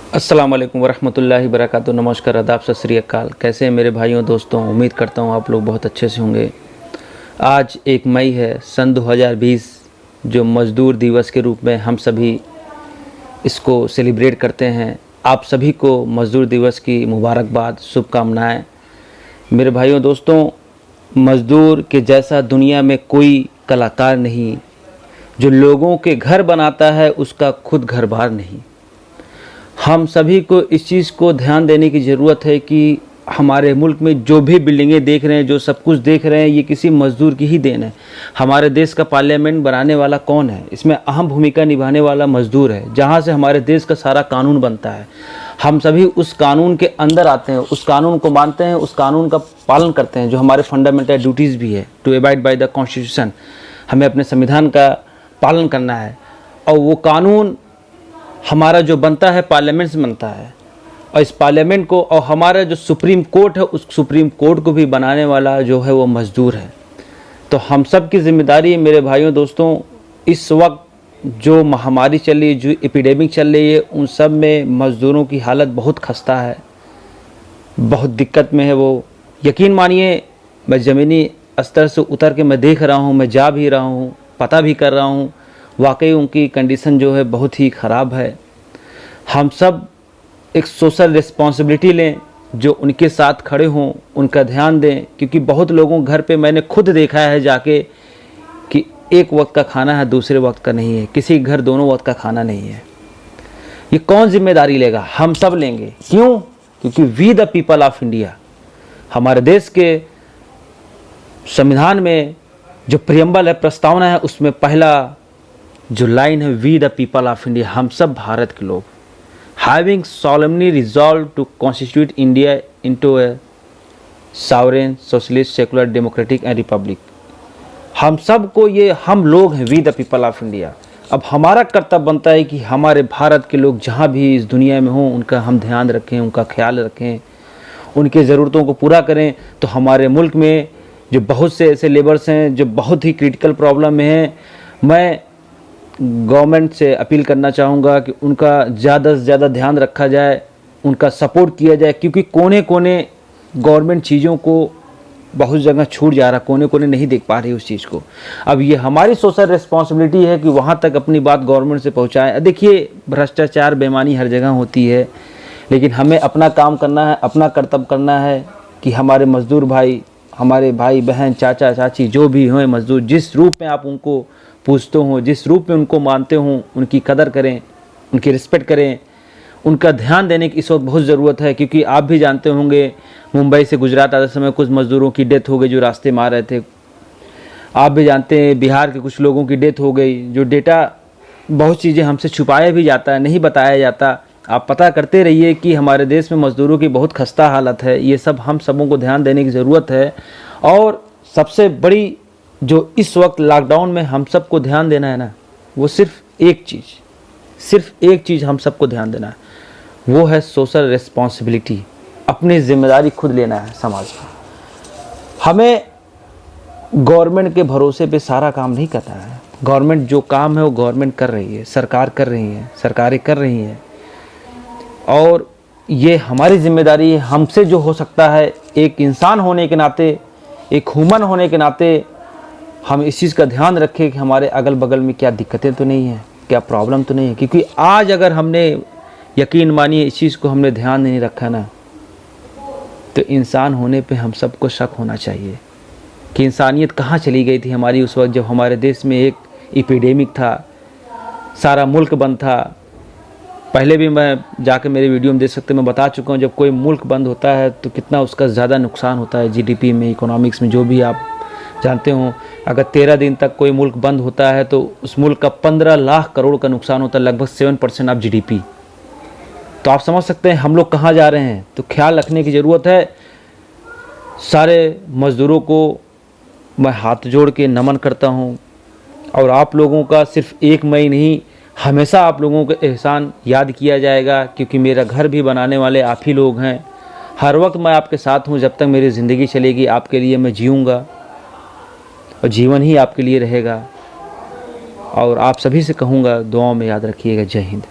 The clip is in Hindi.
अस्सलाम वालेकुम वरहमतुल्लाहि वबरकातुहू। नमस्कार, आदाब, सत श्री अकाल। कैसे हैं मेरे भाइयों दोस्तों? उम्मीद करता हूँ आप लोग बहुत अच्छे से होंगे। आज 1 मई है सन 2020, जो मज़दूर दिवस के रूप में हम सभी इसको सेलिब्रेट करते हैं। आप सभी को मज़दूर दिवस की मुबारकबाद, शुभकामनाएँ। मेरे भाइयों दोस्तों, मज़दूर के जैसा दुनिया में कोई कलाकार नहीं। जो लोगों के घर बनाता है उसका खुद घर बार नहीं। हम सभी को इस चीज़ को ध्यान देने की ज़रूरत है कि हमारे मुल्क में जो भी बिल्डिंगें देख रहे हैं, जो सब कुछ देख रहे हैं, ये किसी मज़दूर की ही देन है। हमारे देश का पार्लियामेंट बनाने वाला कौन है? इसमें अहम भूमिका निभाने वाला मज़दूर है। जहाँ से हमारे देश का सारा कानून बनता है, हम सभी उस कानून के अंदर आते हैं, उस कानून को मानते हैं, उस कानून का पालन करते हैं, जो हमारे फंडामेंटल ड्यूटीज़ भी है, to abide by the constitution. हमें अपने संविधान का पालन करना है, और वो कानून हमारा जो बनता है पार्लियामेंट से बनता है। और इस पार्लियामेंट को और हमारा जो सुप्रीम कोर्ट है, उस सुप्रीम कोर्ट को भी बनाने वाला जो है वो मज़दूर है। तो हम सब की जिम्मेदारी मेरे भाइयों दोस्तों, इस वक्त जो महामारी चल रही है, जो एपिडेमिक चल रही है, उन सब में मज़दूरों की हालत बहुत खस्ता है, बहुत दिक्कत में है वो। यकीन मानिए, मैं ज़मीनी स्तर से उतर के मैं देख रहा हूँ, मैं जा भी रहा हूँ, पता भी कर रहा हूँ। वाकई उनकी कंडीशन जो है बहुत ही ख़राब है। हम सब एक सोशल रिस्पॉन्सिबिलिटी लें, जो उनके साथ खड़े हों, उनका ध्यान दें। क्योंकि बहुत लोगों घर पे मैंने खुद देखा है जाके कि एक वक्त का खाना है, दूसरे वक्त का नहीं है। किसी घर दोनों वक्त का खाना नहीं है। ये कौन जिम्मेदारी लेगा? हम सब लेंगे। क्यों? क्योंकि we the people of India, हमारे देश के संविधान में जो प्रियम्बल है, प्रस्तावना है, उसमें पहला जो लाइन है, we the people of India, हम सब भारत के लोग, having solemnly resolved to constitute India into a sovereign, socialist, secular, democratic and republic। हम सब को ये, हम लोग हैं, we the people of India. अब हमारा कर्तव्य बनता है कि हमारे भारत के लोग जहाँ भी इस दुनिया में हों, उनका हम ध्यान रखें, उनका ख्याल रखें, उनकी ज़रूरतों को पूरा करें। तो हमारे मुल्क में जो बहुत से ऐसे लेबर्स हैं जो बहुत ही क्रिटिकल प्रॉब्लम में हैं, मैं गवर्नमेंट से अपील करना चाहूँगा कि उनका ज़्यादा से ज़्यादा ध्यान रखा जाए, उनका सपोर्ट किया जाए। क्योंकि कोने कोने गवर्नमेंट चीज़ों को बहुत जगह छूट जा रहा, कोने कोने नहीं देख पा रही उस चीज़ को। अब ये हमारी सोशल रिस्पॉन्सिबिलिटी है कि वहाँ तक अपनी बात गवर्नमेंट से पहुँचाएँ। देखिए, भ्रष्टाचार, बेईमानी हर जगह होती है, लेकिन हमें अपना काम करना है, अपना कर्तव्य करना है कि हमारे मज़दूर भाई, हमारे भाई बहन, चाचा चाची जो भी हों मज़दूर, जिस रूप में आप उनको पूछते हो, जिस रूप में उनको मानते हो, उनकी कदर करें, उनकी रिस्पेक्ट करें। उनका ध्यान देने की इस वक्त बहुत ज़रूरत है। क्योंकि आप भी जानते होंगे, मुंबई से गुजरात आते समय कुछ मज़दूरों की डेथ हो गई जो रास्ते में आ रहे थे। आप भी जानते हैं बिहार के कुछ लोगों की डेथ हो गई। जो डेटा, बहुत चीज़ें हमसे छुपाया भी जाता है, नहीं बताया जाता। आप पता करते रहिए कि हमारे देश में मज़दूरों की बहुत खस्ता हालत है। ये सब हम सबों को ध्यान देने की ज़रूरत है। और सबसे बड़ी जो इस वक्त लॉकडाउन में हम सबको ध्यान देना है ना, वो सिर्फ एक चीज़ हम सबको ध्यान देना है, वो है सोशल रिस्पॉन्सिबिलिटी। अपनी जिम्मेदारी खुद लेना है समाज में। हमें गवर्नमेंट के भरोसे पे सारा काम नहीं करना है। गवर्नमेंट जो काम है वो गवर्नमेंट कर रही है, सरकार कर रही है, सरकारें कर रही हैं, और ये हमारी जिम्मेदारी है। हमसे जो हो सकता है, एक इंसान होने के नाते, एक ह्यूमन होने के नाते, हम इस चीज़ का ध्यान रखें कि हमारे अगल बगल में क्या दिक्कतें तो नहीं हैं, क्या प्रॉब्लम तो नहीं है। क्योंकि आज अगर हमने, यकीन मानिए, इस चीज़ को हमने ध्यान नहीं रखा ना, तो इंसान होने पे हम सबको शक होना चाहिए कि इंसानियत कहाँ चली गई थी हमारी उस वक्त, जब हमारे देश में एक एपिडेमिक था, सारा मुल्क बंद था। पहले भी मैं जाकर मेरे वीडियो में देख सकते, मैं बता चुका हूँ, जब कोई मुल्क बंद होता है तो कितना उसका ज़्यादा नुकसान होता है, जीडीपी में, इकोनॉमिक्स में, जो भी आप जानते हो। अगर 13 दिन तक कोई मुल्क बंद होता है तो उस मुल्क का 15 लाख करोड़ का नुकसान होता है, लगभग 7% ऑफ जीडीपी। तो आप समझ सकते हैं हम लोग कहाँ जा रहे हैं। तो ख्याल रखने की ज़रूरत है। सारे मज़दूरों को मैं हाथ जोड़ के नमन करता हूँ। और आप लोगों का सिर्फ 1 मई नहीं, हमेशा आप लोगों का एहसान याद किया जाएगा। क्योंकि मेरा घर भी बनाने वाले आप ही लोग हैं। हर वक्त मैं आपके साथ हूँ। जब तक मेरी ज़िंदगी चलेगी, आपके लिए मैं जीऊँगा, और जीवन ही आपके लिए रहेगा। और आप सभी से कहूँगा, दुआओं में याद रखिएगा। जय हिंद।